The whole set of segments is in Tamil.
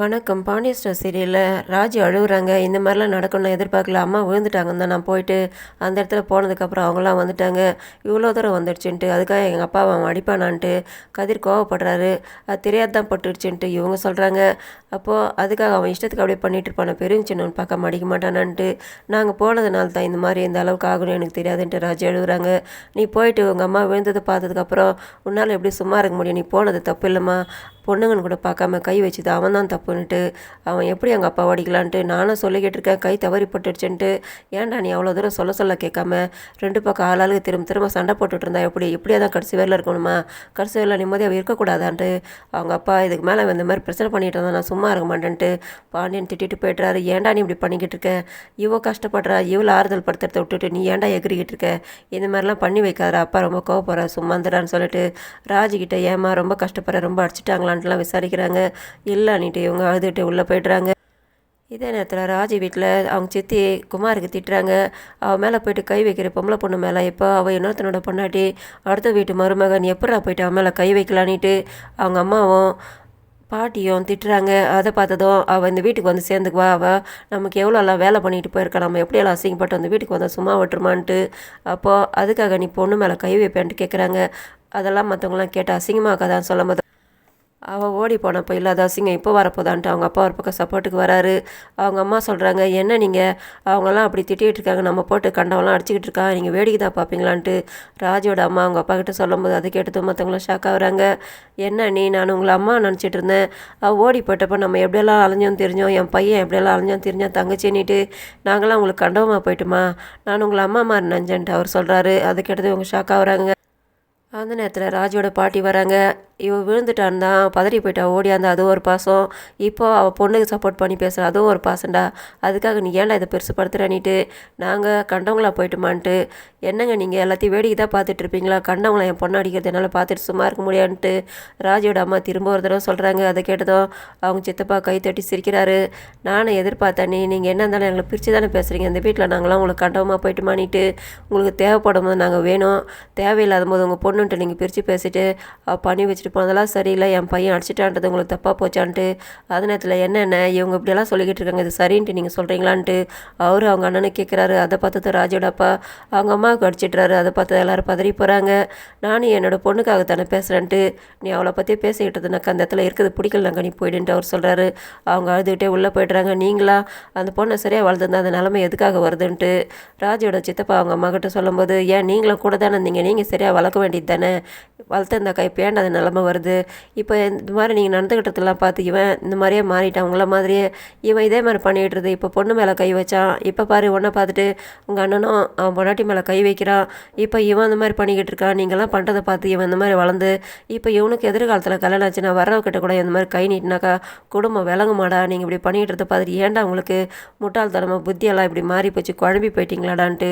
வணக்கம். பாண்டியன் ஸ்டோர் சீரியலில் ராஜி அழுகுறாங்க. இந்த மாதிரிலாம் நடக்கும்னு நான் எதிர்பார்க்கல. அம்மா விழுந்துட்டாங்கன்னு தான் நான் போயிட்டு அந்த இடத்துல போனதுக்கப்புறம் அவங்களாம் வந்துட்டாங்க. இவ்வளோ தூரம் வந்துடுச்சுன்ட்டு அதுக்காக எங்கள் அப்பாவை அவன் அடிப்பானான்ட்டு கதிர் கோவப்படுறாரு. அது தெரியாது தான் பட்டுடுச்சுன்ட்டு இவங்க சொல்கிறாங்க. அப்போது அதுக்காக அவன் இஷ்டத்துக்கு அப்படியே பண்ணிட்டு இருப்பான, பெரும் சின்னன்னு பார்க்காம அடிக்க மாட்டானான்ட்டு. நாங்கள் போனதுனால தான் இந்த மாதிரி இந்த அளவுக்கு ஆகணும்னு எனக்கு தெரியாதுன்ட்டு ராஜி அழுகுறாங்க. நீ போயிட்டு உங்கள் அம்மா விழுந்ததை பார்த்ததுக்கப்புறம் உன்னால் எப்படி சும்மா இருக்க முடியும்? நீ போனது தப்பு இல்லைம்மா, பொண்ணுங்கன்னு கூட பார்க்காம கை வச்சுது அவன் தான் தப்புன்னுட்டு. அவன் எப்படி எங்கள் அப்பா அடிக்கலான்ட்டு நானும் சொல்லிக்கிட்டு இருக்கேன். கை தவறி பட்டுடுச்சுன்ட்டு. ஏன்டா நீ அவ்வளோ தூரம் சொல்ல கேட்காம ரெண்டு பக்கம் ஆளாளுக்கு திரும்ப சண்டை போட்டுட்டு இருந்தா எப்படி? இப்படியே தான் கடைசி வேரில் இருக்கணுமா? கடைசி வேரில் நிம்மதியாக இருக்கக்கூடாதான்ட்டு அவங்க அப்பா இதுக்கு மேலே இந்த மாதிரி பிரச்சனை பண்ணிட்டு இருந்தா நான் சும்மா இருக்க மாட்டேன்ட்டு பாண்டியன் திட்டிட்டு போய்ட்டுறாரு. ஏன்டா நீ இப்படி பண்ணிக்கிட்டு இருக்க? இவ்வளோ கஷ்டப்படுறா, இவ்வளோ ஆறுதல் படுத்துறத விட்டுட்டு நீ ஏன்டா எகிரிக்கிட்டு இருக்க? இந்த மாதிரிலாம் பண்ணி வைக்காதா, அப்பா ரொம்ப கோவப்படுற, சும்மாந்துடான்னு சொல்லிட்டு ராஜிக்கிட்ட ஏமா ரொம்ப கஷ்டப்படுற, ரொம்ப அடிச்சிட்டாங்களான்ட்டுலாம் விசாரிக்கிறாங்க. இல்லைன்னுட்டு இவங்க அழுதுகிட்டு உள்ளே போய்ட்றாங்க. இதே நேரத்தில் ராஜி வீட்டில் அவங்க சித்தி குமாருக்கு திட்டுறாங்க. அவள் மேலே போயிட்டு கை வைக்கிற பொம்பளை பொண்ணு மேலே. இப்போ அவள் இன்னொருத்தனோட பொண்டாட்டி அடுத்த வீட்டு மருமகன் எப்படா போயிட்டு அவன் மேலே கை வைக்கலான்ட்டு அவங்க அம்மாவும் பாட்டியும் திட்டுறாங்க. அதை பார்த்ததும் அவள் இந்த வீட்டுக்கு வந்து சேர்ந்துக்குவா, அவள் நமக்கு எவ்வளோலாம் வேலை பண்ணிட்டு போயிருக்கா, நம்ம எப்படியெல்லாம் அசிங்கப்பட்டு அந்த வீட்டுக்கு வந்தால் சும்மா விட்டுருமான்ட்டு. அப்போது அதுக்காக நீ பொண்ணு மேலே கை வைப்பேன்ட்டு கேட்குறாங்க. அதெல்லாம் மற்றவங்களாம் கேட்டால் அசிங்கமாக்காதான்னு சொல்லும் போது அவள் ஓடி போனப்போ இல்லாத அசிங்கம் இப்போ வரப்போதான்ட்டு அவங்க அப்பா ஒரு பக்கம் சப்போர்ட்டுக்கு வராரு. அவங்க அம்மா சொல்கிறாங்க, என்ன நீங்கள் அவங்கெல்லாம் அப்படி திட்டிகிட்டு இருக்காங்க, நம்ம போட்டு கண்டவெல்லாம் அடிச்சுக்கிட்டு இருக்கா, நீங்கள் வேடிக்கை தான் பார்ப்பீங்களான்ட்டு ராஜோட அம்மா அவங்க அப்பா கிட்ட சொல்லும்போது அதை கேட்டு மற்றவங்களாம் ஷாக் ஆகுறாங்க. என்ன நீ, நான் உங்களை அம்மா நினச்சிட்டு இருந்தேன், அவள் ஓடி போட்டப்போ நம்ம எப்படியெல்லாம் அலைஞ்சோம் தெரிஞ்சோம், என் பையன் எப்படியெல்லாம் அலைஞ்சோம் தெரிஞ்சோம், தங்கச்சின்னிட்டு நாங்களாம் உங்களுக்கு கண்டவமாக போயிட்டுமா, நான் உங்களை அம்மா மாதிரி நினச்சேன்ட்டு அவர் சொல்கிறாரு. அதை கேட்டது இவங்க ஷாக் ஆகுறாங்க. அந்த நேரத்தில் ராஜோட பாட்டி வராங்க. இவன் விழுந்துட்டான் தான் பதறி போயிட்டா, ஓடியாந்தா, அதுவும் ஒரு பாசம். இப்போ அவள் பொண்ணுக்கு சப்போர்ட் பண்ணி பேசுகிறா, அதுவும் ஒரு பாசம்டா. அதுக்காக நீ ஏன்டா இதை பெருசுப்படுத்துறானிட்டு நாங்கள் கண்டவங்களா போயிட்டுமான்ட்டு. என்னங்க நீங்கள் எல்லாத்தையும் வேடிக்கை தான் பார்த்துட்டு இருப்பீங்களா? கண்டவங்களா என் பொண்ணு அடிக்கிறது என்னால் பார்த்துட்டு சும்மா இருக்க முடியான்ட்டு ராஜோட அம்மா திரும்ப ஒரு தடவை சொல்கிறாங்க. அதை கேட்டதும் அவங்க சித்தப்பா கை தட்டி சிரிக்கிறாரு. நானும் எதிர்பார்த்தேன், நீங்கள் என்ன இருந்தாலும் எங்களை பிரித்து தானே பேசுகிறீங்க, இந்த வீட்டில் நாங்களாம் உங்களுக்கு கண்டவமாக போயிட்டுமானிட்டு. உங்களுக்கு தேவைப்படும் போது நாங்கள் வேணும், தேவையில்லாத போது உங்கள் பொண்ணுன்ட்டு நீங்கள் பிரித்து பேசிட்டு பண்ணி வச்சுட்டு போனதெல்லாம் சரியில்லை, என் பையன் அடிச்சிட்டான்றது உங்களுக்கு தப்பாக போச்சான்ட்டு. அது நேரத்தில் என்னென்ன இவங்க இப்படியெல்லாம் சொல்லிக்கிட்டு இருக்காங்க, இது சரின்ட்டு நீங்கள் சொல்கிறீங்களான்ட்டு அவரு அவங்க அண்ணனை கேட்குறாரு. அதை பார்த்தது ராஜோட அப்பா அவங்க அம்மாவுக்கு அடிச்சிட்றாரு. அதை பார்த்து எல்லோரும் பதறி போகிறாங்க. நானும் என்னோடய பொண்ணுக்காக தானே பேசுகிறேன்ட்டு நீ அவளை பற்றி பேசிக்கிட்டதுனாக்கா அந்த இடத்துல இருக்குது பிடிக்கலனாக்கா நீ போயிடுன்ட்டு அவர் சொல்கிறாரு. அவங்க அழுதுகிட்டே உள்ளே போய்ட்றாங்க. நீங்களா அந்த பொண்ணை சரியாக வளர்ந்துருந்தா அந்த நிலமை எதுக்காக வருதுன்ட்டு ராஜோட சித்தப்பா அவங்க அம்மா கிட்ட சொல்லும்போது, ஏன் நீங்களும் கூட தானே இருந்தீங்க, நீங்கள் சரியாக வளர்க்க வேண்டியது தானே, வளர்த்துருந்தாக்கா இப்போ ஏன் அந்த நிலமை வருது? இப்போ இந்த மாதிரி நீங்கள் நடந்துக்கிட்டதெல்லாம் பார்த்து இவன் இந்த மாதிரியே மாறிட்டான், உங்களை மாதிரியே இவன் இதே மாதிரி பண்ணிகிட்ருது. இப்போ பொண்ணு மேலே கை வச்சான், இப்போ பாரு உன்னை பார்த்துட்டு உங்கள் அண்ணனும் அவன் பொண்டாட்டி மேலே கை வைக்கிறான். இப்போ இவன் இந்த மாதிரி பண்ணிக்கிட்டு இருக்கான். நீங்கள்லாம் பண்ணுறதை பார்த்து இவன் இந்த மாதிரி வளர்ந்து இப்போ இவனுக்கு எதிர்காலத்தில் கல்யாணம் ஆச்சுன்னா வரவக்கிட்ட கூட இந்த மாதிரி கை நீட்டினாக்கா குடும்பம் விளங்குமாடா? நீங்கள் இப்படி பண்ணிக்கிட்டு பார்த்துட்டு ஏன்டா உங்களுக்கு முட்டாள்தனமாக புத்தியெல்லாம் இப்படி மாறி போச்சு, குழம்பி போயிட்டீங்களாடான்ட்டு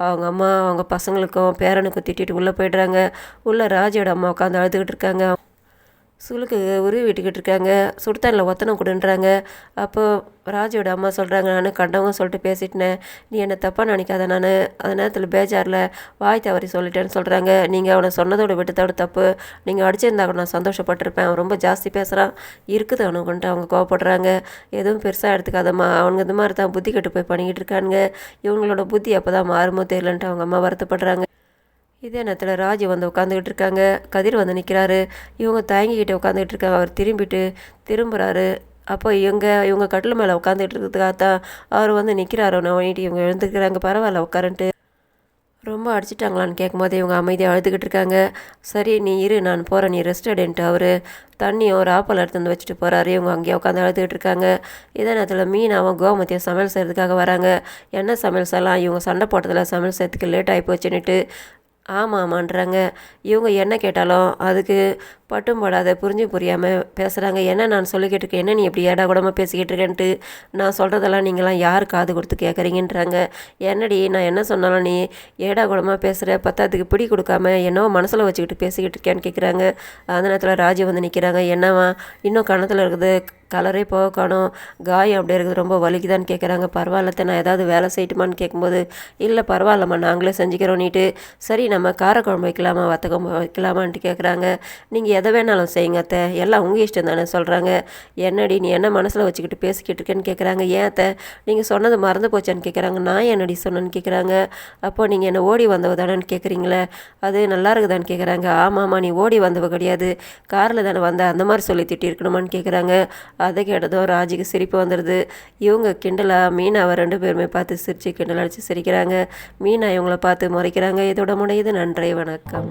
அவங்க அம்மா அவங்க பசங்களுக்கும் பேரனுக்கும் திட்டிட்டு உள்ளே போய்ட்றாங்க. உள்ளே ராஜோட அம்மா உட்காந்து அழுதுகிட்டு இருக்காங்க. சுளுக்கு உருவி விட்டுக்கிட்டு இருக்காங்க. சுடுதண்ணில் ஒத்தனம் கொடுன்றாங்க. அப்போது ராஜோட அம்மா சொல்கிறாங்க, நான் கண்டவங்க சொல்லிட்டு பேசிட்டேன், நீ என்னை தப்பாக நினைக்காத, நான் அந்த நேரத்தில் பேஜாரில் வாய் தவறி சொல்லிட்டேன்னு சொல்கிறாங்க. நீங்கள் அவனை சொன்னதோட விட்டதோட தப்பு, நீங்கள் அடிச்சிருந்தா கூட நான் சந்தோஷப்பட்டிருப்பேன், அவன் ரொம்ப ஜாஸ்தி பேசுகிறான் இருக்குது அவனுக்குன்ட்டு அவங்க கோவப்படுறாங்க. எதுவும் பெருசாக எடுத்துக்காதம்மா, அவனுங்க இந்த மாதிரி தான் புத்தி கெட்டு போய் பண்ணிக்கிட்டு இருக்கானுங்க, இவங்களோட புத்தி அப்போ தான் மாறுமோ தெரியலன்ட்டு அவங்க அம்மா வருத்தப்படுறாங்க. இதே நேரத்தில் ராஜி வந்து உட்காந்துக்கிட்டு இருக்காங்க. கதிர் வந்து நிற்கிறாரு. இவங்க தயங்கிக்கிட்டு உட்காந்துக்கிட்டு இருக்காங்க. அவர் திரும்புகிறாரு. அப்போ இவங்க கட்டில் மேலே உட்காந்துக்கிட்டு இருக்கிறதுக்காகத்தான் அவர் வந்து நிற்கிறாரு. நோண்டிட்டு இவங்க எழுந்துக்கிறாங்க. பரவாயில்ல உட்காரன்ட்டு. ரொம்ப அடிச்சிட்டாங்களான்னு கேட்கும்போது இவங்க அமைதியாக அழுதுகிட்டு இருக்காங்க. சரி நீ இரு, நான் போகிறேன், நீ ரெஸ்ட் எடுன்ட்டு அவர் தண்ணியும் ஒரு ஆப்பல் எடுத்து வந்து வச்சுட்டு போகிறாரு. இவங்க அங்கேயே உட்காந்து அழுதுகிட்டு இருக்காங்க. இதே நேரத்தில் மீனாவும் கோமத்தியும் சமையல் செய்கிறதுக்காக வராங்க. என்ன சமையல் செய்யலாம், இவங்க சண்டை போட்டதில் சமையல் செய்யறதுக்கு லேட் ஆகி போச்சுன்னுட்டு ஆமாம்மான்றாங்க. இவங்க என்ன கேட்டாலும் அதுக்கு பட்டும் படாத புரியாமல் பேசுகிறாங்க. என்ன நான் சொல்லிக்கிட்டு இருக்கேன், என்ன நீ எப்படி ஏடா கூடமாக பேசிக்கிட்டு இருக்கேன்ட்டு, நான் சொல்கிறதெல்லாம் நீங்களாம் யார் காது கொடுத்து கேட்குறீங்கன்றாங்க. என்னடி நான் என்ன சொன்னாலும் நீ ஏடா கூடமாக பேசுகிற, பத்தாதுக்கு பிடி கொடுக்காம என்னவோ மனசில் வச்சுக்கிட்டு பேசிக்கிட்டு இருக்கேன்னு கேட்குறாங்க. அந்த நேரத்தில் ராஜி வந்து நிற்கிறாங்க. என்னவா இன்னும் கணத்தில் இருக்குது, கலரே போக காணோம். காயம் அப்படியே இருக்குது. ரொம்ப வலிக்குதான்னு கேட்குறாங்க. பரவாயில்ல நான் ஏதாவது வேலை செய்யட்டுமான்னு கேட்கும்போது, இல்லை பரவாயில்லம்மா நாங்களே செஞ்சுக்கிறோன்னிட்டு, சரி நம்ம காரக்குழம்பு வைக்கலாமா வத்த குழம்பு வைக்கலாமான்ட்டு கேட்குறாங்க. நீங்கள் எதை வேணாலும் செய்யுங்க அத்தை, எல்லாம் உங்கள் இஷ்டம் தானே சொல்கிறாங்க. என்னடி நீ என்ன மனசில் வச்சுக்கிட்டு பேசிக்கிட்டு இருக்கேன்னு கேட்குறாங்க. ஏன் அத்தை நீங்கள் சொன்னது மறந்து போச்சான்னு கேட்குறாங்க. நான் என்னடி சொன்னேன்னு கேட்குறாங்க. அப்போ நீங்கள் என்ன ஓடி வந்தவ தானேன்னு கேட்குறீங்களே, அது நல்லா இருக்குதான்னு கேட்குறாங்க. ஆமாம்மா நீ ஓடி வந்தவ கிடையாது, காரில் தானே வந்த, அந்த மாதிரி சொல்லி திட்டிருக்கணுமான்னு கேட்குறாங்க. அதை கேட்டதும் ராஜிக்கு சிரிப்பு வந்துடுது. இவங்க கிண்டலாக மீனாவை 2 பேருமே பார்த்து சிரித்து கிண்டல் அடித்து சிரிக்கிறாங்க. மீனா இவங்கள பார்த்து முறைக்கிறாங்க. இதோட முடியுது. நன்றி, வணக்கம்.